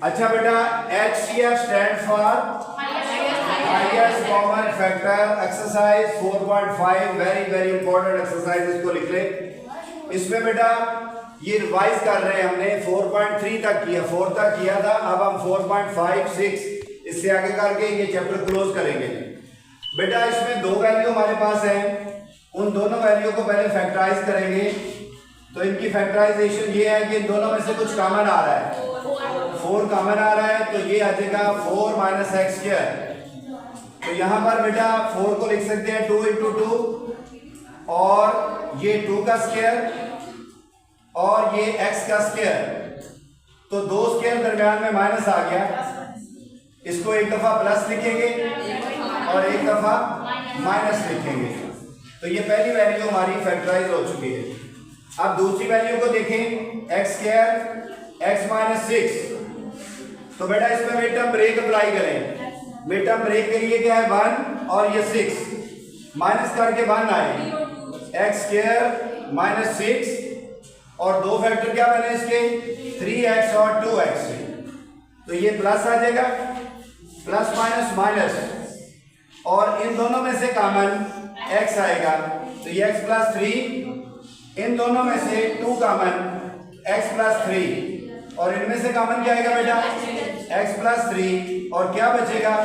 अच्छा बेटा, HCF stand for highest common factor. Exercise 4.5 very very important exercise, इसको लिख ले। इसमें बेटा ये रिवाइज कर रहे हैं, हमने 4.3 तक किया, 4 तक किया था, अब हम 4.5 6 इससे आगे करके ये चैप्टर क्लोज करेंगे। बेटा इसमें दो वैल्यू हमारे पास है, उन दोनों वैल्यू को पहले फैक्टराइज करेंगे। तो इनकी फैक्टराइजेशन ये है कि इन दोनों में से कुछ कॉमन आ रहा है, 4 कॉमन आ रहा है, तो ये आ जाएगा 4 माइनस एक्स स्क्वायर। तो यहाँ पर बेटा 4 को लिख सकते हैं 2 इंटू 2, और ये 2 का स्क्वायर और ये x का स्क्वायर, तो दो स्क्वायर दरम्यान में माइनस आ गया। इसको एक दफा प्लस लिखेंगे और एक दफा माइनस लिखेंगे। तो ये पहली वैल्यू हमारी फैक्टराइज हो चुकी है। अब दूसरी वैल्यू को देखें, एक्स स्क्वायर x माइनस 6। तो बेटा इसमें मिड टर्म ब्रेक अप्लाई करें। मिड टर्म ब्रेक के लिए क्या है 1 और ये 6 माइनस करके 1 आए, एक्स स्क्वायर माइनस 6 और दो फैक्टर क्या बने इसके 3x और 2x। तो ये प्लस आ जाएगा, प्लस माइनस माइनस, और इन दोनों में से कॉमन x आएगा, तो ये x प्लस 3, इन दोनों में से 2 कॉमन x प्लस 3, और इनमें से कॉमन क्या आएगा बेटा x प्लस 3, और क्या बचेगा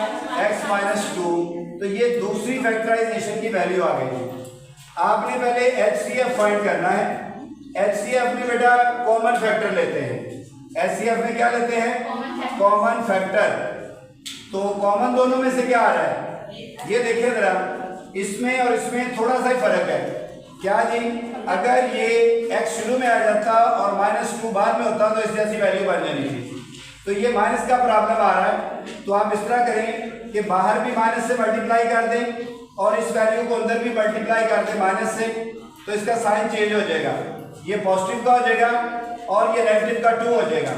x माइनस 2। तो ये दूसरी फैक्टराइजेशन की वैल्यू आ गई। आपने पहले HCF फाइंड करना है। HCF में बेटा कॉमन फैक्टर लेते हैं। HCF में क्या लेते हैं कॉमन फैक्टर। तो कॉमन दोनों में से क्या आ रहा है, ये देखिए जरा, इसमें और इसमें थोड़ा सा ही फर्क है। क्या जी, अगर ये x शुरू में आ जाता और -2 बाद में होता तो इस जैसी वैल्यू बन जानी थी। तो ये माइनस का प्रॉब्लम आ रहा है, तो आप इस तरह करें कि बाहर भी माइनस से मल्टीप्लाई कर दें और इस वैल्यू को अंदर भी मल्टीप्लाई कर दें माइनस से, तो इसका साइन चेंज हो जाएगा, ये पॉजिटिव का हो जाएगा और ये नेगेटिव का 2 हो जाएगा।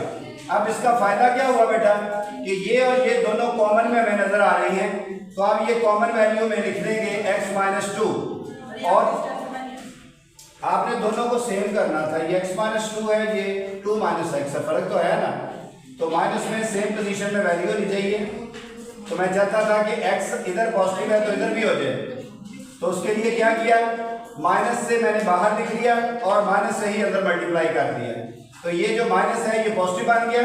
अब इसका फायदा क्या हुआ बेटा कि ये और ये दोनों कॉमन में हमें नजर आ रही हैं, तो आप ये कॉमन वैल्यू में लिख देंगे x माइनस 2, और आपने दोनों को सेम करना था। ये x माइनस 2 है, ये 2 माइनस एक्स है, फर्क तो है ना। तो माइनस में सेम पोजीशन में वैल्यू होनी चाहिए। तो मैं चाहता था कि x इधर पॉजिटिव है तो इधर भी हो जाए, तो उसके लिए क्या किया, माइनस से मैंने बाहर लिख लिया और माइनस से ही अंदर मल्टीप्लाई कर दिया। तो ये जो माइनस है ये पॉजिटिव बन गया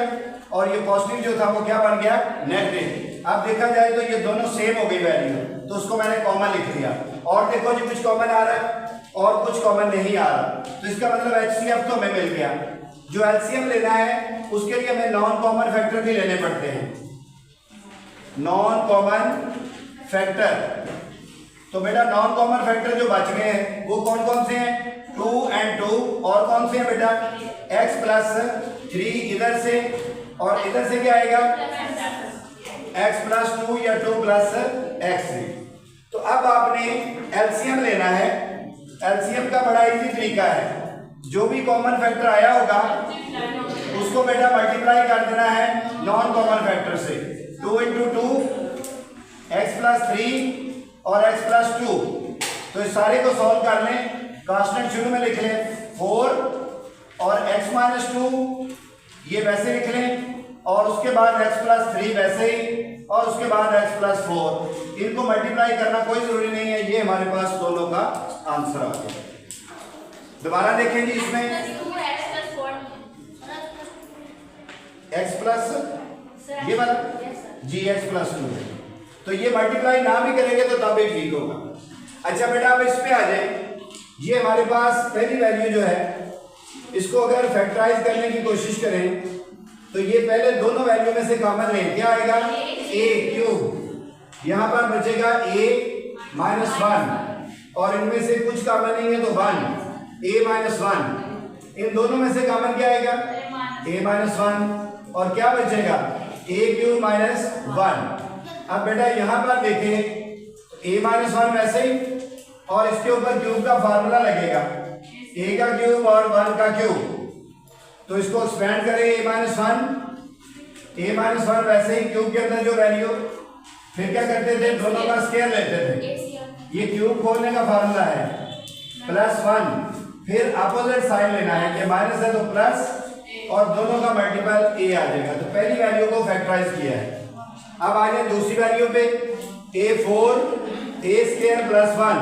और ये पॉजिटिव जो था वो क्या बन गया नेगेटिव। अब देखा जाए तो ये दोनों सेम हो गई वैल्यू, तो उसको मैंने कॉमन लिख दिया। और देखो जी कुछ कॉमन आ रहा है और कुछ कॉमन नहीं आ रहा, तो इसका मतलब HCF तो हमें मिल गया। जो LCM लेना है उसके लिए हमें नॉन कॉमन फैक्टर भी लेने पड़ते हैं, नॉन कॉमन फैक्टर। तो बेटा नॉन कॉमन फैक्टर जो बच गए हैं वो कौन कौन से हैं, 2 और 2, और कौन से हैं बेटा x प्लस 3 इधर से, और इधर से क्या आएगा x प्लस 2 या 2 प्लस x। तो अब आपने LCM लेना है। LCM का बड़ा इजी तरीका है, जो भी कॉमन फैक्टर आया होगा उसको बेटा मल्टीप्लाई कर देना है नॉन कॉमन फैक्टर से। 2 इंटू 2 x प्लस 3 और x प्लस 2। तो इस सारे को सॉल्व कर लें, कांस्टेंट शुरू में लिख लें 4 और x माइनस 2 ये वैसे लिख लें, और उसके बाद x प्लस 3 वैसे ही, और उसके बाद x प्लस 4। इनको मल्टीप्लाई करना कोई जरूरी नहीं है, ये हमारे पास दोनों का आंसर आ गया। दोबारा देखें जी, इसमें x प्लस ये वाला जी x प्लस 2 है, तो ये मल्टीप्लाई ना भी करेंगे तो तब भी ठीक होगा। अच्छा बेटा अब इस पे आ जाए, ये हमारे पास पहली वैल्यू जो है इसको अगर फैक्टराइज करने की कोशिश करें तो ये पहले दोनों वैल्यू में से कॉमन लें, क्या आएगा a क्यूब, यहाँ पर बचेगा a माइनस 1, और इनमें से कुछ कॉमन नहीं है तो 1 a माइनस 1, इन दोनों में से कॉमन क्या आएगा a माइनस 1, और क्या बचेगा a क्यूब माइनस 1। अब बेटा यहाँ पर देखें a माइनस 1 वैसे ही, और इसके ऊपर क्यूब का फार्मूला लगेगा a का क्यूब और 1 का क्यूब, तो इसको एक्सपेंड करें a माइनस 1 वैसे ही क्यूब के अंदर जो वैल्यू, फिर क्या करते थे दोनों का स्क्वायर लेते थे। ये क्यूब खोलने का फार्मूला है +1, फिर अपोजिट साइन लेना है कि माइनस है तो प्लस और दोनों का मल्टीपल a आ जाएगा। तो पहली वैल्यू को फैक्टराइज किया है। अब आ जाए दूसरी वैल्यू पे, a4 a स्क्वायर प्लस 1।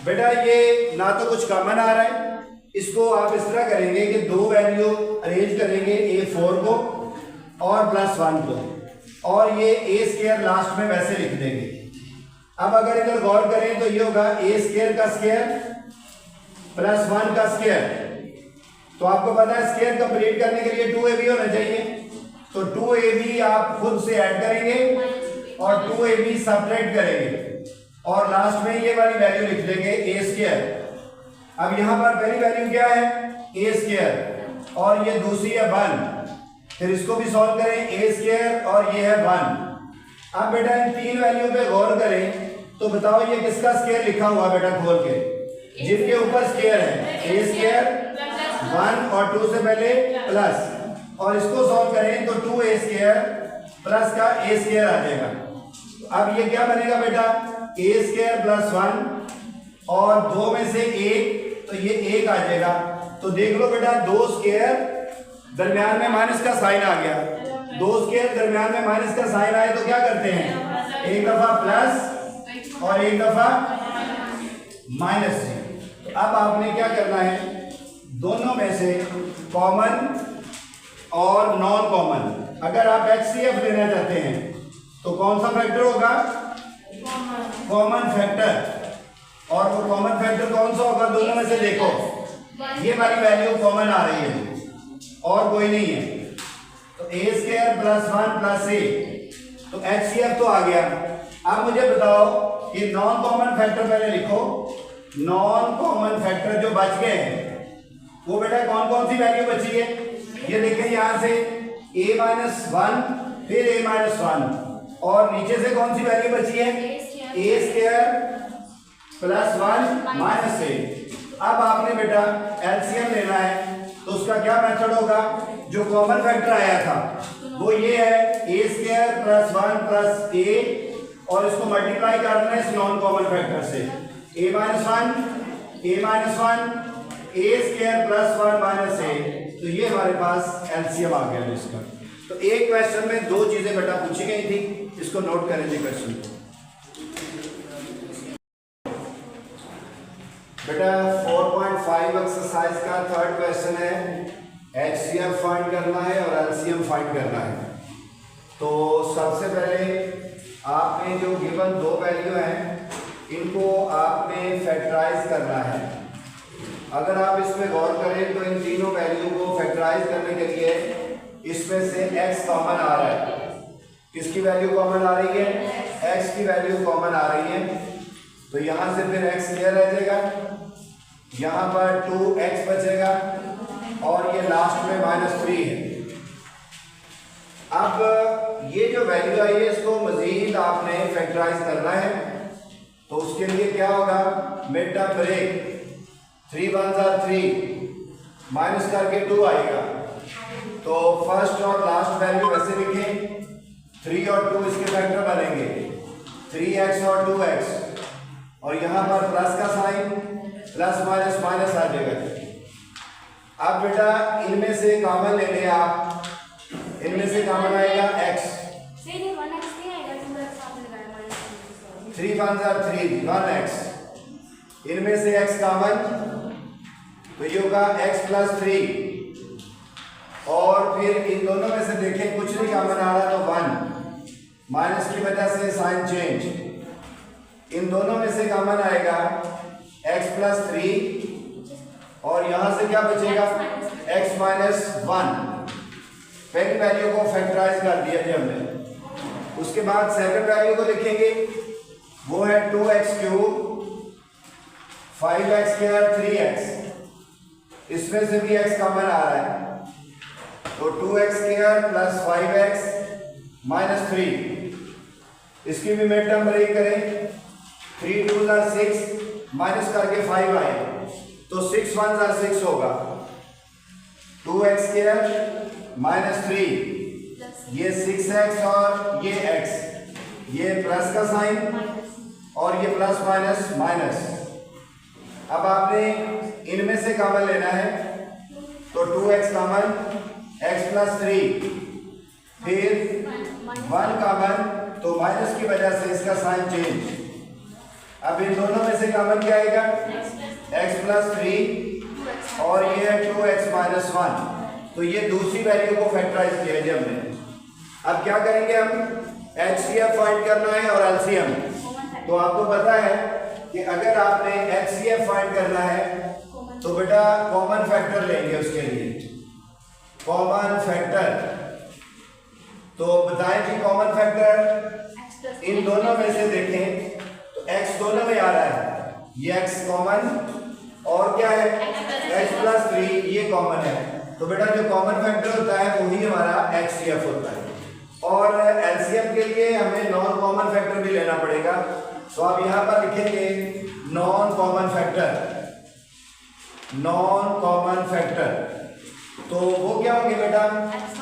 बेटा ये ना तो कुछ कॉमन आ रहा है, इसको आप इस तरह करेंगे कि दो वैल्यू अरेंज करेंगे, a4 को और प्लस 1 को, और ये a स्क्वायर लास्ट में वैसे लिख देंगे। अब अगर इधर गौर करें तो ये होगा a स्क्वायर का स्क्वायर प्लस 1 का स्क्वायर। तो आपको पता है स्क्वायर कंप्लीट करने के लिए 2ab होना चाहिए, तो 2ab आप खुद से ऐड करेंगे और 2ab सब्ट्रैक्ट करेंगे और लास्ट में ये वाली वैल्यू लिख देंगे a स्क्वायर। अब यहां पर पहली वैल्यू क्या है, a स्क्वायर, और ये दूसरी है 1। फिर इसको भी सॉल्व करें, a स्क्वायर और ये है 1। अब बेटा इन तीन वैल्यू पे गौर करें तो बताओ ये किसका स्क्वायर लिखा हुआ बेटा खोल के, जिनके ऊपर स्क्वायर है, a स्क्वायर 1 और 2 से पहले प्लस, और इसको सॉल्व करें तो 2a स्क्वायर प्लस का a स्क्वायर आ जाएगा। अब ये क्या बनेगा बेटा, a स्क्वायर प्लस 1 और 2 में से 1, तो ये 1 आ जाएगा। तो देख लो बेटा, दो स्क्वायर दरमियान में माइनस का साइन आ गया, दो स्क्वायर दरमियान में माइनस का साइन आए तो क्या करते हैं, एक दफा प्लस और एक दफा माइनस। तो अब आपने क्या करना है, दोनों में से कॉमन और नॉन कॉमन, अगर आप HCF लेना चाहते हैं तो कौन सा फैक्टर होगा, कॉमन फैक्टर। और वो कॉमन फैक्टर कौन सा होगा, दोनों में से देखो ये वाली वैल्यू कॉमन आ रही है और कोई नहीं है, तो a square plus 1 plus a, तो HCF तो आ गया। अब मुझे बताओ कि नॉन कॉमन फैक्टर पहले लिखो, नॉन कॉमन फैक्टर जो बच गए हैं वो बेटा कौन कौन सी वैल्यू बची है, ये देखें यहां से a माइनस 1 फिर a माइनस 1 और नीचे से कौन सी वैल्यू बची है, a square plus 1 minus a। अब आपने बेटा एलसीएम लेना है तो उसका क्या मेथड होगा, जो कॉमन फैक्टर आया था वो ये है a square plus 1 plus a, और इसको मल्टीप्लाई करना है इस नॉन कॉमन फैक्टर से, a minus 1 a square plus 1 minus a। तो ये हमारे पास एलसीएम आ गया इसका। तो एक क्वेश्चन में दो चीजें बेटा पूछी गई थी, इसको नोट करें जी क्वेश्चन को। बेटा 4.5 एक्सरसाइज का थर्ड क्वेश्चन है, HCF फाइंड करना है और LCM फाइंड करना है। तो सबसे पहले आपने जो गिवन दो वैल्यू हैं इनको आपने फैक्टराइज करना है। अगर आप इसमें गौर करें तो इन तीनों वैल्यू को फैक्टराइज करने के लिए इसमें से x कॉमन आ रहा है। किसकी वैल्यू कॉमन आ रही है, x की वैल्यू कॉमन आ रही है, तो यहां से फिर x क्लियर रह जाएगा, यहां पर 2x बचेगा और ये लास्ट में -3 है। अब ये जो वैल्यू आई है इसको मजीद आपने फैक्टराइज करना है, तो उसके लिए क्या होगा, मिड टर्म ब्रेक, 3 1 3 माइनस करके 2 आएगा, तो फर्स्ट और लास्ट वैल्यू वैसे लिखें, 3 और 2 इसके फैक्टर बनेंगे, 3x और 2x, और यहां पर प्लस का साइन, प्लस माइनस माइनस आ जाएगा। अब बेटा इनमें से कॉमन ले लें आप, इनमें से कॉमन आएगा x, 3 1 3 1x, इनमें से x कॉमन तो ये होगा x प्लस 3, और फिर इन दोनों में से देखें कुछ नहीं कॉमन आ रहा तो 1, माइनस की वजह से साइन चेंज, इन दोनों में से कॉमन आएगा x प्लस 3 और यहां से क्या बचेगा, x माइनस 1। पहली वैल्यू को फैक्टराइज कर दिया जी हमने। उसके बाद सेकंड वैल्यू को लिखेंगे, वो है 2x cube 5x square 3x, इसमें से भी x कॉमन आ रहा है, तो 2x square plus 5x minus 3, इसकी भी मिड टर्म ब्रेक करें, 3 2 6 माइनस करके 5 आए, तो 6 1 6 होगा, 2x स्क्वायर माइनस 3, ये 6x और ये x, ये प्लस का साइन और ये प्लस माइनस माइनस। अब आपने इनमें से कॉमन लेना है, तो तो 2x कॉमन, x प्लस 3, फिर 1 कॉमन, तो माइनस की वजह से इसका साइन चेंज। अब इन दोनों में से कॉमन क्या आएगा, x प्लस 3 और ये है 2x माइनस 1। तो ये दूसरी वैल्यू को फैक्टराइज किया है हमने। अब क्या करेंगे हम, HCF फाइंड करना है और LCM। तो आपको पता है कि अगर आपने HCF फाइंड करना है तो बेटा कॉमन फैक्टर लेंगे उसके लिए, कॉमन फैक्टर। तो बताएं कि कॉमन फैक्टर इन दोनों में से देखें तो x दोनों में आ रहा है, ये x कॉमन और क्या है x प्लस 3 ये कॉमन है। तो बेटा जो कॉमन फैक्टर होता है वही हमारा HCF होता है। और LCM के लिए हमें नॉन कॉमन फैक्टर भी लेना पड़ेगा। तो आप यहाँ पर लिखेंगे non common factor, non common factor. तो वो क्या होंगे बेटा,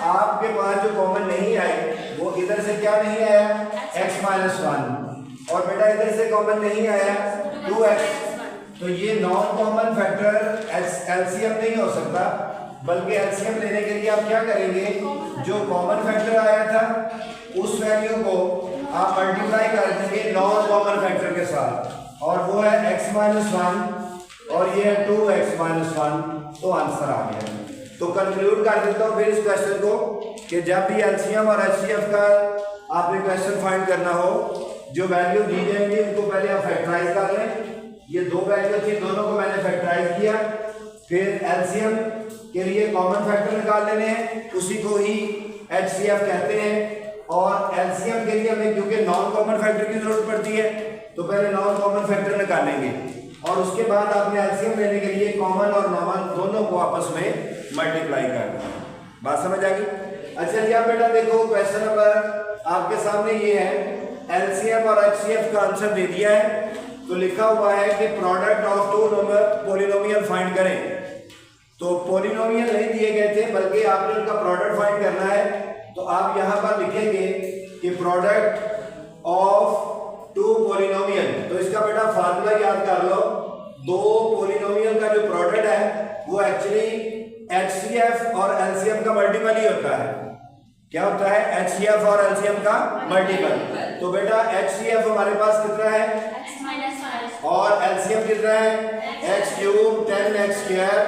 आपके पास जो कॉमन नहीं आए वो इधर से क्या नहीं आया, x माइनस 1, और बेटा इधर से कॉमन नहीं आया 2x। तो ये नॉन कॉमन फैक्टर LCM नहीं हो सकता, बल्कि LCM लेने के लिए आप क्या करेंगे, जो कॉमन फैक्टर आया था उस वैल्यू को आप मल्टीप्लाई कर देंगे नॉन कॉमन फैक्टर के साथ, और वो है x माइनस 1 और ये है 2x माइनस 1। तो आंसर आ गया। तो कंक्लूड कर देता हूँ फिर इस क्वेश्चन को कि जब भी LCM और HCF का आपने क्वेश्चन फाइंड करना हो, जो वैल्यू दी जाएंगी उनको पहले आप फैक्टराइज कर लें। ये दो वैल्यू थी, दोनों को मैंने फैक्टराइज किया। फिर LCM के लिए कॉमन फैक्टर निकाल लेने हैं, उसी को ही HCF कहते हैं। और LCM के लिए हमें क्योंकि नॉन कॉमन फैक्टर की जरूरत पड़ती है तो पहले नॉन कॉमन फैक्टर निकालेंगे, और उसके बाद आपने LCM लेने के लिए कॉमन और नॉन दोनों को आपस में मल्टीप्लाई करना। बात समझ आ गई? अच्छा जी, आप बेटा देखो क्वेश्चन नंबर आपके सामने ये है, LCM और HCF का आंसर दे दिया है। तो लिखा हुआ है कि product of two polynomial find करें। तो पॉलिनोमियल नहीं दिए गए थे, बल्कि आपने उनका प्रोडक्ट फाइंड करना है। तो आप यहाँ पर लिखेंगे कि प्रोडक्ट ऑफ टू पॉलिनोमियल। तो इसका बेटा फार्मूला याद कर लो, दो पॉलिनोमियल का जो प्रोडक्ट है वो एक्चुअली HCF और LCM का मल्टीपल ही होता है। क्या होता है, HCF और LCM का मल्टीपल। तो बेटा HCF हमारे पास कितना है, और LCM कितना है, x cube 10x square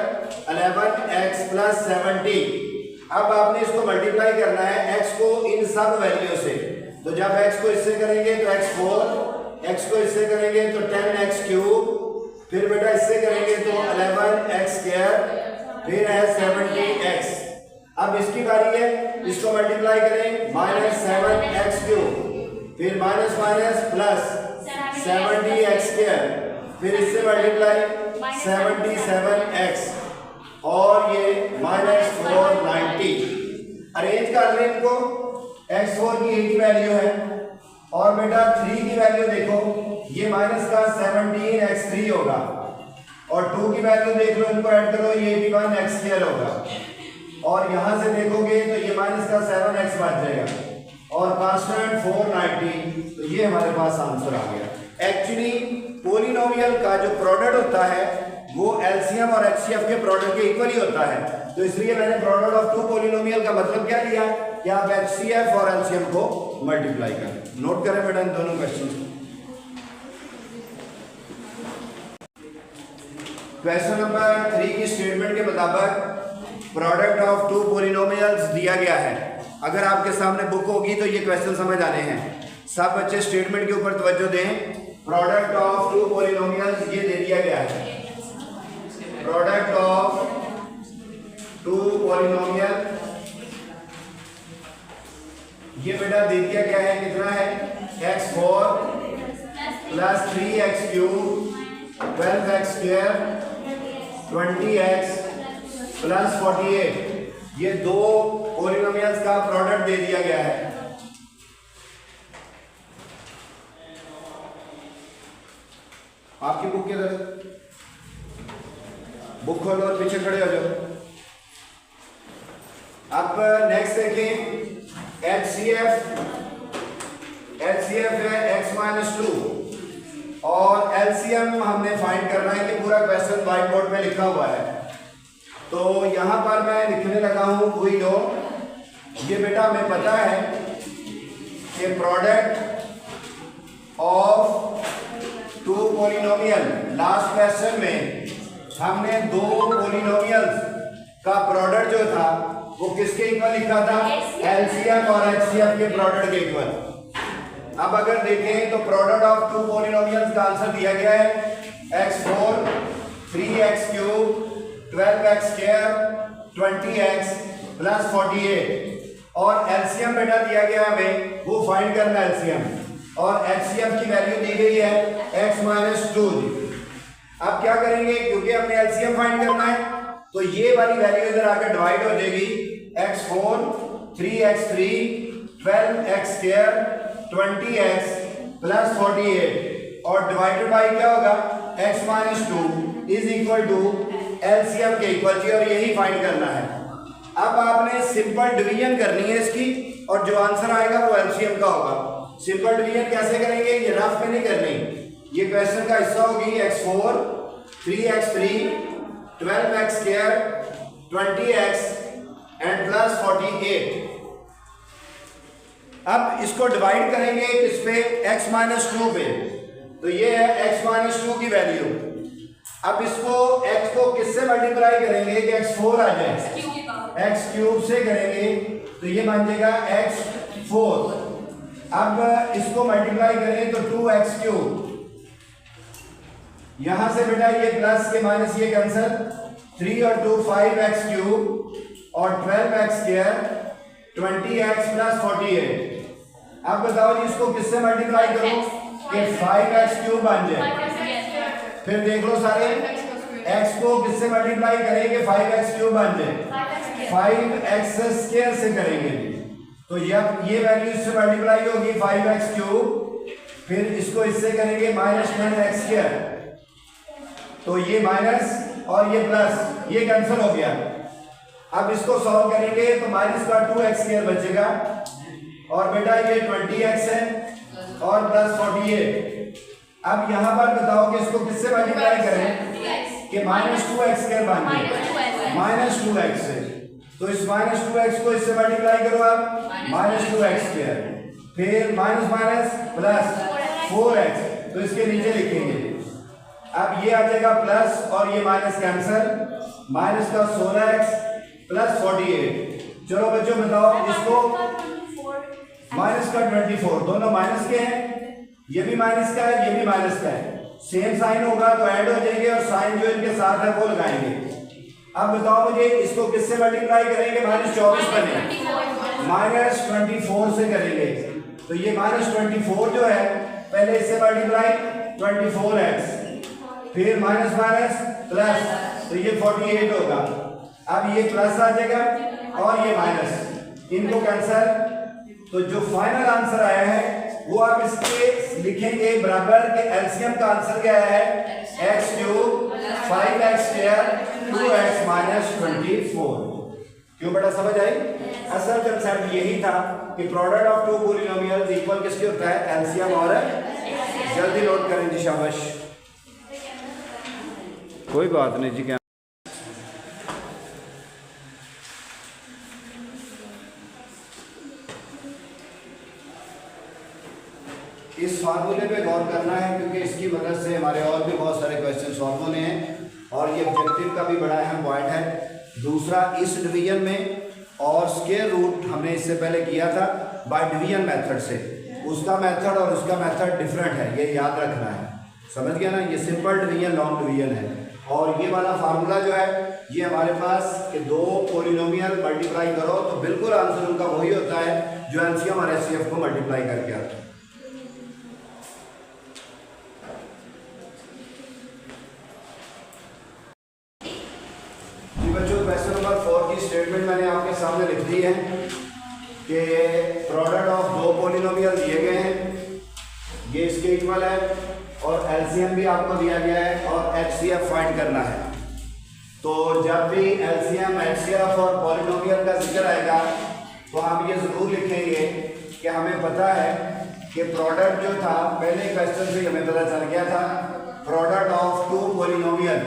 11x plus 70। अब आपने इसको मल्टीप्लाई करना है x को इन सब वैल्यू से। तो जब x को इससे करेंगे तो x4, x को इससे करेंगे तो 10x क्यूब, फिर बेटा इससे करेंगे तो 11x स्क्वायर, फिर है 70x। अब इसकी बारी है, इसको मल्टीप्लाई करें माइनस 7x क्यूब, फिर minus minus plus 70x square, फिर इससे मल्टीप्लाई 77x, और ये माइनस 490। अरेंज कर लें इनको, x4 की 8 वैल्यू है, और बेटा 3 की वैल्यू देखो, ये माइनस का 17x3 होगा, और 2 की वैल्यू देख लो, इनको ऐड करो, ये 81x स्क्वायर होगा, और यहां से देखोगे तो ये माइनस का 7x बच जाएगा, और कांस्टेंट 490। तो ये हमारे पास आंसर आ गया। एक्चुअली पॉलिनोमियल का जो प्रोडक्ट होता है वो LCM और HCF के प्रोडक्ट के इक्वल ही होता है। तो इसलिए मैंने प्रोडक्ट ऑफ टू पॉलिनोमियल का मतलब क्या लिया कि आप HCF और LCM को मल्टीप्लाई करें। नोट करें बेटा इन दोनों क्वेश्चन को। क्वेश्चन नंबर 3 की स्टेटमेंट के मुताबिक प्रोडक्ट ऑफ टू पॉलिनोमियल्स दिया गया है। अगर आपके सामने बुक होगी तो ये क्वेश्चन समझ आने हैं। सब बच्चे स्टेटमेंट के ऊपर तवज्जो दें। प्रोडक्ट ऑफ टू पॉलिनोमियल्स ये दे दिया गया है, प्रोडक्ट ऑफ टू पॉलिनोमियल ये बेटा दे दिया गया है, कितना है, x4 plus 3x cube 12x square 20x plus 48। ये दो पॉलिनोमियल्स का प्रोडक्ट दे दिया गया है। आपकी बुक के तरह बुक खोलो और पीछे खड़े हो जाओ। अब नेक्स्ट देखें, HCF है x-2 और LCM हमने फाइंड करना है कि पूरा क्वेश्चन व्हाइट बोर्ड में लिखा हुआ है। तो यहाँ पर मैं लिखने लगा हूँ वी नो। ये बेटा हमें पता है कि product of two polynomial, last question में हमने दो पॉलिनोमियल्स का प्रोडक्ट जो था वो किसके इक्वल लिखा था? एलसीएम और एचसीएफ के प्रोडक्ट के इक्वल। अब अगर देखें तो प्रोडक्ट ऑफ टू पॉलिनोमियल्स का आंसर दिया गया है x4 3x³ 12x² 20x plus 48 और एलसीएम बेटा दिया गया हमें, वो फाइंड करना है एलसीएम और एचसीएफ की वैल्यू दी गई है x-2। अब क्या करेंगे, क्योंकि हमने एलसीएम फाइंड करना है तो ये वाली वैल्यू इधर आकर डिवाइड हो जाएगी, x4 3x3 12x² 20x plus 48 और डिवाइडेड बाई क्या होगा x-2 is equal to LCM के इक्वल जी, और यही फाइंड करना है। अब आपने सिंपल डिवीजन करनी है इसकी और जो आंसर आएगा वो एलसीएम का होगा। सिंपल डिवीजन कैसे करेंगे, ये रफ में नहीं करनी, ये क्वेश्चन का हिस्सा होगी x4 3x3 12x² 20x and plus 48। अब इसको डिवाइड करेंगे किस पे, x-2 पे, तो ये है x-2 की वैल्यू। अब इसको x को किससे मल्टीप्लाई करेंगे कि x4 आ जाए, x³ से करेंगे तो ये बन जाएगा x4। अब इसको मल्टीप्लाई करें तो 2x³, यहां से बेटा ये प्लस के माइनस ये कैंसिल, 3 और 2 5x³ और 12x² 20x प्लस 48। अब बताओ जी इसको किससे मल्टीप्लाई करो कि 5x³ बन जाए। फिर देख लो सारे, x को किससे मल्टीप्लाई करेंगे 5x³ बन जाए, 5x² से करेंगे तो जब ये वैल्यू इससे मल्टीप्लाई होगी 5x³, फिर इसको इससे करेंगे -10x², तो ये माइनस और ये प्लस ये कैंसिल हो गया। अब इसको सॉल्व करेंगे तो माइनस का 2x² बचेगा और बेटा ये 20x है और प्लस 48। अब यहां पर बताओ कि इसको किससे मल्टीप्लाई करें कि -2x² बन जाए, -2x से, तो इस -2x को इससे मल्टीप्लाई करो आप -2x², फिर माइनस माइनस प्लस 4x, तो इसके नीचे लिखेंगे। अब ये आ जाएगा प्लस और ये माइनस कैंसिल, माइनस का 16x प्लस 48। चलो बच्चों बताओ इसको, माइनस का 24, दोनों माइनस के हैं, ये भी माइनस का है ये भी माइनस का है, सेम साइन होगा तो ऐड हो जाएंगे और साइन जो इनके साथ है वो लगाएंगे। अब बताओ मुझे इसको किससे मल्टीप्लाई करेंगे, -24 बने, -24 से करेंगे तो ये -24 जो है पहले इससे मल्टीप्लाई 24x, फिर माइनस माइनस प्लस, तो ये 48 होगा। अब ये प्लस आ जाएगा और ये माइनस, इनको कैंसिल, तो जो फाइनल आंसर आया है वो आप इसके लिखेंगे बराबर के एलसीएम का आंसर क्या है x³ 5x² 2x -24। क्यों बेटा समझ आई? असल कंसेप्ट यही था कि product of two polynomials equal किसके होता है, एलसीएम और, जल्दी नोट करें जी, शाबाश, कोई बात नहीं जी। क्या इस फार्मूले पे गौर करना है क्योंकि इसकी मदद से हमारे और भी बहुत सारे क्वेश्चन सॉल्व होने हैं और ये ऑब्जेक्टिव का भी बड़ा अहम पॉइंट है। दूसरा, इस डिवीजन में और स्क्वायर रूट हमने इससे पहले किया था बाय डिवीजन मेथड से, उसका मेथड और उसका मेथड डिफरेंट है, ये याद रखना है, समझ गया ना। ये सिंपल डिवीजन लॉन्ग डिवीजन है और ये वाला फार्मूला जो है ये हमारे पास कि दो पॉलिनोमियल मल्टीप्लाई करो तो बिल्कुल आंसर उनका वही होता है जो एलसीएम और एचसीएफ को मल्टीप्लाई करके आता है। क्वेश्चन नंबर 4 की स्टेटमेंट मैंने आपके सामने लिख दी है कि प्रोडक्ट ऑफ दो पॉलिनोमियल दिए गए हैं, ये इसके इक्वल है और एलसीएम भी आपको दिया गया है और एचसीएफ फाइंड करना है। तो जब भी एलसीएम एचसीएफ और पॉलिनोमियल का जिक्र आएगा तो हम ये ज़रूर लिखेंगे कि हमें पता है कि प्रोडक्ट जो था पहले क्वेश्चन से हमें पता चल गया था, प्रोडक्ट ऑफ टू पॉलिनोमियल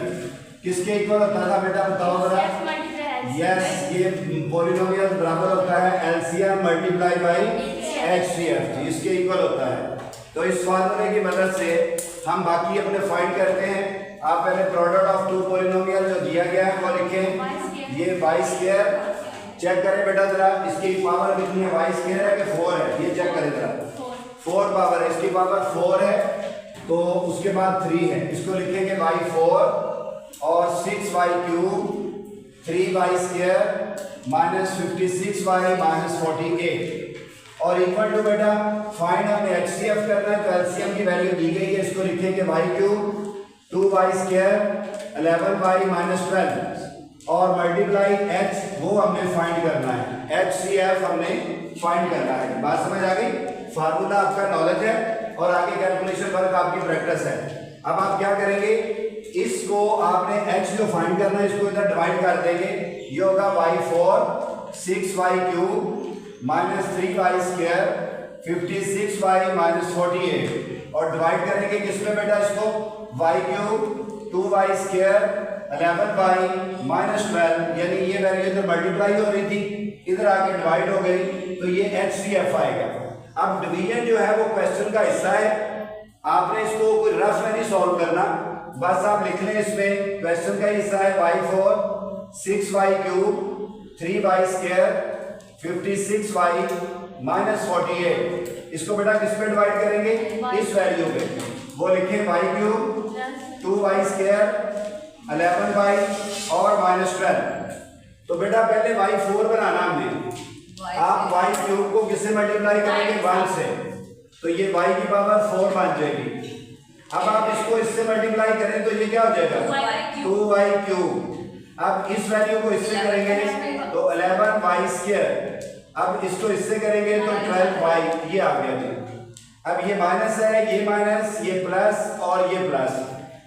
किसके इक्वल होता था बेटा, बताओ जरा। यस, ये पॉलिनोमियल बराबर होता है एलसीएम मल्टीप्लाई बाई एचसीएफ, इसके इक्वल होता है। तो इस फार्मूले की मदद से हम बाकी अपने फाइंड करते हैं। आप पहले प्रोडक्ट ऑफ टू पॉलिनोमियल जो दिया गया है वो लिखें, ये वाई स्क्वायर चेक करें बेटा जरा, इसकी पावर कितनी है, वाई स्क्वायर है कि 4 है, ये चेक करें जरा। 4 पावर है, इसकी पावर 4 है, तो उसके बाद 3 है, इसको लिखेंगे वाई 4 और 6y cube 3y square minus 56y minus 48 और इक्वल टू बेटा फाइंड हमने एचसीएफ करना है, तो एलसीएम की वैल्यू दी गई है, इसको लिखेंगे y cube 2y square 11y minus 12 और मल्टीप्लाई h, वो हमने फाइंड करना है, एचसीएफ हमने फाइंड करना है। बात समझ आ गई, फार्मूला आपका नॉलेज है और आगे कैलकुलेशन वर्क आपकी प्रैक्टिस है। अब आप क्या करेंगे, इसको आपने h जो फाइंड करना है इसको इधर डिवाइड कर देंगे, ये होगा y4 6y cube minus 3y square 56y minus 48 और डिवाइड करेंगे किसमें बेटा, इसको y cube 2y square 11y minus 12, यानी ये वैल्यू इधर मल्टीप्लाई हो रही थी, इधर आके डिवाइड हो गई, तो ये एचसीएफ आएगा। अब डिवीजन जो है वो क्वेश्चन का हिस्सा है, आपने इसको कोई रफ में नहीं सॉल्व करना, बस आप लिख लें इसमें क्वेश्चन का हिस्सा है y4 6y cube 3y square 56y minus 48, इसको बेटा किस पे डिवाइड करेंगे, इस वैल्यू पे, वो लिखें y cube 2y square 11y और माइनस 12। तो बेटा पहले y4 बनाना हमने, आप y क्यूब को किससे मल्टीप्लाई करेंगे, 1 से, तो ये y की पावर 4 बन जाएगी। अब आप इसको इससे मल्टीप्लाई करें तो ये क्या हो जाएगा, 2y क्यूब। अब इस वैल्यू को इससे करेंगे तो 11y स्क्वायर, अब इसको इससे करेंगे तो 12y, ये आ गया जी। अब ये माइनस है, ये माइनस, ये प्लस और ये प्लस,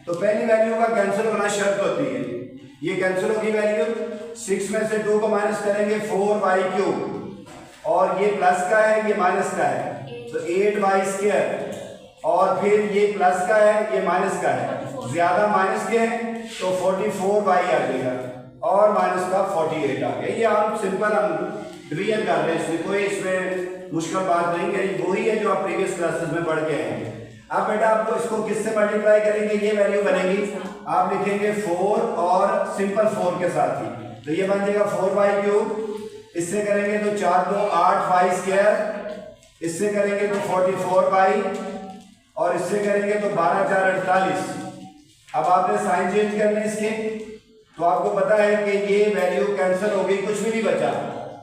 तो पहली वैल्यू का कैंसिल होना शर्त होती है, ये कैंसिल होगी वैल्यू, 6 में से 2 को माइनस करेंगे 4y क्यूब और ये प्लस का है ये माइनस का है, तो 8y स्क्वायर और फिर ये प्लस का है ये माइनस का है, ज्यादा माइनस के हैं तो 44y आ जाएगा और माइनस का 48 आ गया। ये हम सिंपल हम डिवीजन कर रहे हैं, इसमें कोई इसमें मुश्किल बात नहीं है, वही है जो आप प्रीवियस क्लासेस में पढ़ के आए हैं। अब बेटा आपको इसको किससे मल्टीप्लाई करेंगे, ये वैल्यू बनेगी, आप लिखेंगे 4 और सिंपल 4 के साथ ही, तो ये बन जाएगा 4y क्यूब, इससे करेंगे तो 4 2 8y स्क्वायर, इससे करेंगे तो 44y और इससे करेंगे तो 12 4 48। अब आपने साइन चेंज करने इसके, तो आपको पता है कि ये वैल्यू कैंसिल हो गई, कुछ भी नहीं बचा,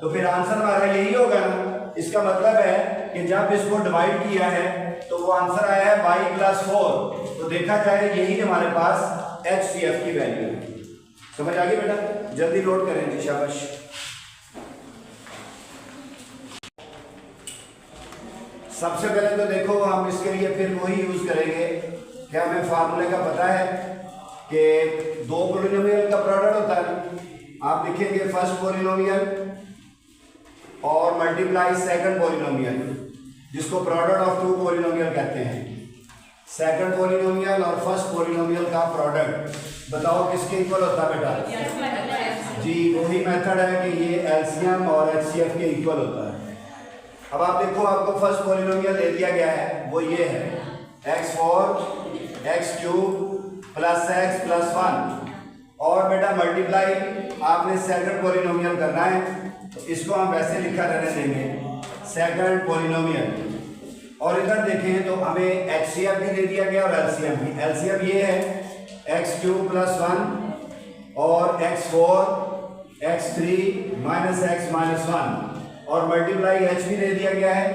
तो फिर आंसर हमारा यही होगा ना। इसका मतलब है कि जब इसको डिवाइड किया है तो वो आंसर आया है y प्लस 4, तो देखा जाए यही हमारे पास एचसीएफ की वैल्यू है। समझ आ गई बेटा, जल्दी नोट करें जी, शाबाश। सबसे पहले तो देखो हम इसके लिए फिर वही यूज करेंगे कि हमें फार्मूले का पता है कि दो पॉलिनोमियल का प्रोडक्ट होता है, आप लिखेंगे फर्स्ट पॉलिनोमियल और मल्टीप्लाई सेकंड पॉलिनोमियल, जिसको प्रोडक्ट ऑफ टू पॉलिनोमियल कहते हैं। सेकंड पॉलिनोमियल और फर्स्ट पॉलिनोमियल का प्रोडक्ट बताओ किसके इक्वल होता है बेटा, जी वही मेथड है कि ये एलसीएम और एचसीएफ के इक्वल होता है। अब आप देखो, आपको फर्स्ट पॉलिनोमियल दे दिया गया है, वो ये है x4 x cube plus x plus 1 और बेटा मल्टीप्लाई आपने सेकंड पॉलिनोमियल करना है, तो इसको हम वैसे लिखा रहने देंगे सेकंड पॉलिनोमियल। और इधर देखें तो हमें एचसीएफ भी दे दिया गया और एलसीएम भी। एलसीएम ये है x क्यूब प्लस 1 और x4 x3 minus x minus 1 और मल्टीप्लाई h भी दे दिया गया है,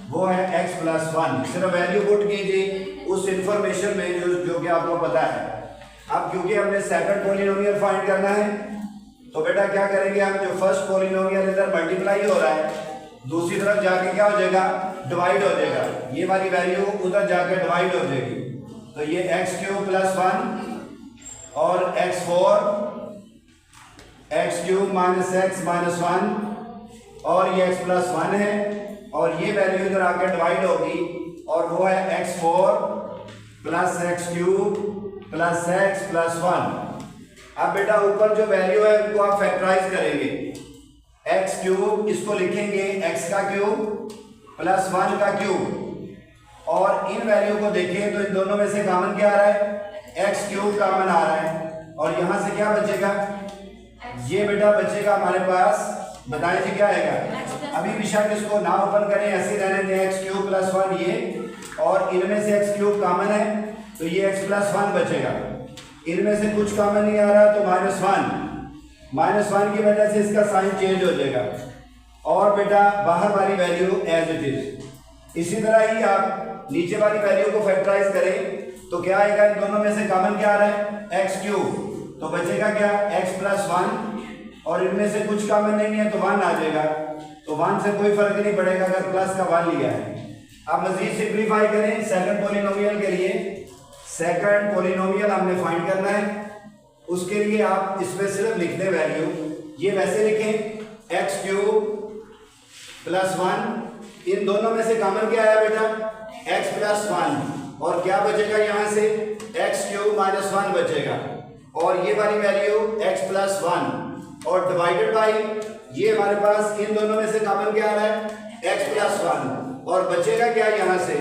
वो है x प्लस 1। सिर्फ वैल्यू पुट कीजिए उस इंफॉर्मेशन में जो कि आपको पता है। अब क्योंकि हमने सेकंड पॉलिनोमियल फाइंड करना है, तो बेटा क्या करेंगे हम, जो फर्स्ट पॉलिनोमियल इधर मल्टीप्लाई हो रहा है, दूसरी तरफ जाके क्या हो जाएगा, डिवाइड हो जाएगा, ये वाली वैल्यू उधर जाके डिवाइड हो जाएगी, तो ये x क्यूब प्लस 1 और x4 x cube minus x minus 1 और ये x प्लस 1 है और ये वैल्यू इधर आके डिवाइड होगी और वो है x4 plus x cube plus x plus 1। अब बेटा ऊपर जो वैल्यू है उनको आप फैक्टराइज करेंगे। एक्स क्यूब इसको लिखेंगे एक्स का क्यूब प्लस 1 का क्यूब, और इन वैल्यू को देखें तो इन दोनों में से कॉमन क्या आ रहा है, एक्स क्यूब कॉमन आ रहा है, और यहां से क्या बचेगा, ये बेटा बचेगा हमारे पास, बताएं जी क्या आएगा। अभी बेशक इसको ना ओपन करें, ऐसे रहने दें, एक्स क्यूब प्लस 1 ये, और इनमें से एक्स क्यूब कॉमन है तो ये एक्स प्लस 1 बचेगा। इनमें से कुछ कॉमन नहीं आ रहा तो -1 की वजह से इसका साइन चेंज हो जाएगा, और बेटा बाहर वाली वैल्यू एज इट इज। इसी तरह ही आप नीचे वाली वैल्यू को फैक्टराइज करें तो क्या आएगा, इन दोनों में से कॉमन क्या आ रहा है, एक्स क्यूब, तो बचेगा क्या, एक्स प्लस 1, और इनमें से कुछ कॉमन नहीं है तो 1 आ जाएगा, तो 1 से कोई फर्क नहीं पड़ेगा अगर प्लस का 1 लिया है। अब मजीद सिंप्लीफाई करें सेकंड पॉलिनोमियल के लिए। सेकंड पॉलिनोमियल हमने फाइंड करना है, उसके लिए आप इसमें सिर्फ लिख दें वैल्यू, ये वैसे लिखें एक्स क्यूब प्लस 1, इन दोनों में से कॉमन क्या आया बेटा, एक्स प्लस 1, और क्या बचेगा यहाँ से, एक्स क्यूब माइनस 1 बचेगा, और ये वाली वैल्यू एक्स प्लस 1, और डिवाइडेड बाई ये हमारे पास इन दोनों में से कॉमन क्या आ रहा है, एक्स प्लस 1, और बचेगा क्या यहाँ से,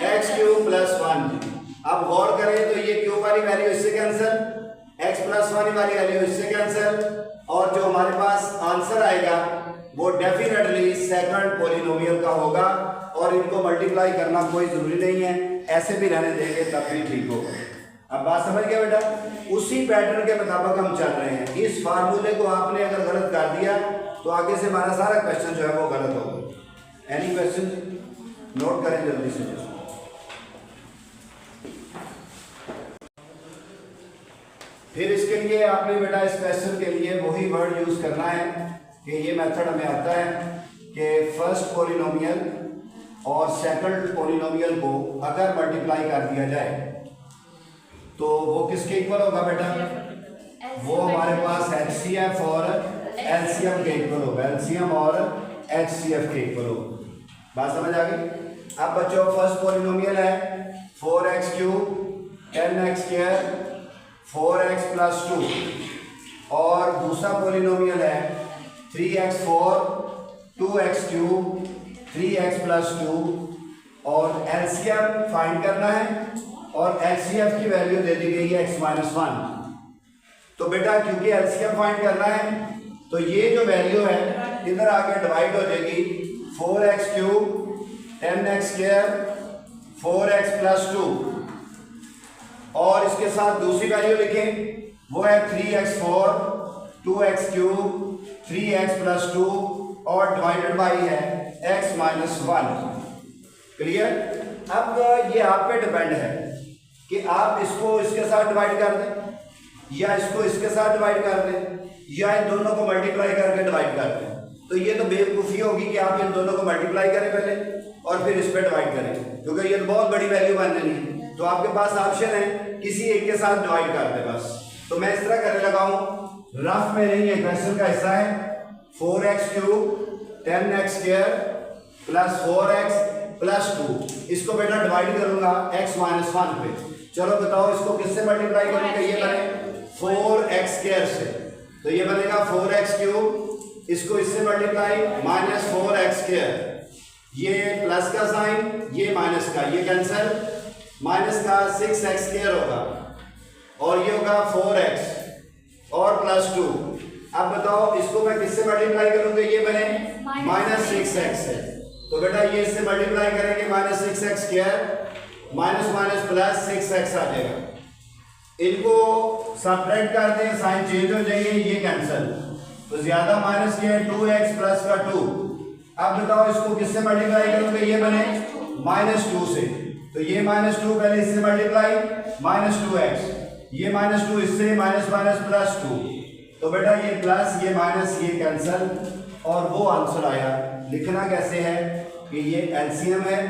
एक्स क्यूब प्लस 1। अब गौर करें तो ये क्यूब वाली वैल्यू इससे कैंसिल, एक्स प्लस 1 वाली वैल्यू इससे कैंसिल, और जो हमारे पास आंसर आएगा वो डेफिनेटली सेकंड पॉलिनोमियल का होगा, और इनको मल्टीप्लाई करना कोई जरूरी नहीं है, ऐसे भी रहने देंगे तब भी ठीक होगा। अब बात समझ गया बेटा, उसी पैटर्न के मुताबिक हम चल रहे हैं। इस फार्मूले को आपने अगर गलत कर दिया तो आगे से हमारा सारा क्वेश्चन जो है वो गलत होगा। एनी क्वेश्चन नोट करें जल्दी से। फिर इसके लिए आपने बेटा इस क्वेश्चन के लिए वही वर्ड यूज करना है कि ये मेथड हमें आता है कि फर्स्ट पॉलिनोमियल और सेकंड पॉलिनोमियल को अगर मल्टीप्लाई कर दिया जाए तो वो किसके इक्वल होगा बेटा, वो हमारे पास HCF और LCM के इक्वल होगा, LCM और HCF के इक्वल होगा। बात समझ आ गई। अब बच्चों फर्स्ट पॉलिनोमियल है 4x cube 10x square 4x plus 2, और दूसरा पॉलिनोमियल है 3x4 2x cube 3x plus 2, और LCM फाइंड करना है, और HCF की वैल्यू दे दी गई है x माइनस 1। तो बेटा क्योंकि LCM फाइंड करना है तो ये जो वैल्यू है इधर आके डिवाइड हो जाएगी, 4x cube 10x square 4x plus 2, और इसके साथ दूसरी वैल्यू लिखें वो है 3x4 2x cube 3x plus 2, और डिवाइडेड बाई है x माइनस 1। क्लियर। अब ये आप पे डिपेंड है कि आप इसको इसके साथ डिवाइड कर दें, या इसको इसके साथ डिवाइड कर दें, या इन दोनों को मल्टीप्लाई करके डिवाइड कर दें। तो ये तो बेवकूफ़ी होगी कि आप इन दोनों को मल्टीप्लाई करें पहले और फिर इस पर डिवाइड करें, क्योंकि ये तो बहुत बड़ी वैल्यू बन रही है। तो आपके पास ऑप्शन है किसी एक के साथ डिवाइड कर दे बस। तो मैं इस तरह करने लगा हूँ, रफ में नहीं है, क्वेश्चन का हिस्सा है 4x cube 10x square plus 4x plus 2, इसको बेटा डिवाइड करूंगा x माइनस 1 पे। चलो बताओ इसको किससे मल्टीप्लाई करूंगा, ये बने 4x स्क्वायर से, तो ये बनेगा 4x क्यूब, इसको इससे मल्टीप्लाई माइनस 4x स्क्वायर, ये प्लस का साइन ये माइनस का, ये कैंसिल, माइनस का 6x स्क्वायर होगा, और ये होगा 4x और प्लस 2। अब बताओ इसको मैं किससे मल्टीप्लाई करूंगा, ये बने माइनस 6x से, तो बेटा ये इससे मल्टीप्लाई करेंगे minus 6x square minus minus plus 6x आ जाएगा। इनको सब्ट्रैक्ट कर दें, साइन चेंज हो जाएंगे, ये कैंसिल, तो ज्यादा माइनस के 2x प्लस का 2। अब बताओ इसको किससे मल्टीप्लाई करोगे, ये बने माइनस 2 से, तो ये माइनस 2 पहले इससे मल्टीप्लाई माइनस 2x, ये माइनस 2 इससे माइनस माइनस प्लस 2, तो बेटा ये प्लस ये माइनस ये कैंसिल, और वो आंसर आया। लिखना कैसे है कि ये एलसीएम है,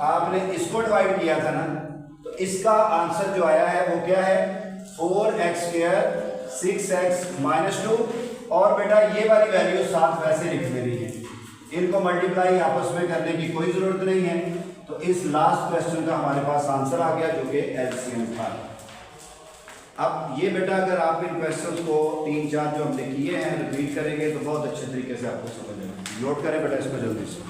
आपने इसको डिवाइड किया था ना, तो इसका आंसर जो आया है वो क्या है 4x स्क्वायर 6x माइनस 2, और बेटा ये वाली वैल्यू साथ वैसे लिख देनी है, इनको मल्टीप्लाई आपस में करने की कोई जरूरत नहीं है। तो इस लास्ट क्वेश्चन का हमारे पास आंसर आ गया जो कि एलसीएम था। अब ये बेटा अगर आप इन क्वेश्चंस को 3-4 जो हमने किए हैं रिपीट करेंगे तो बहुत अच्छे तरीके से आपको समझ आएगा। नोट करें बेटा इसको जल्दी से।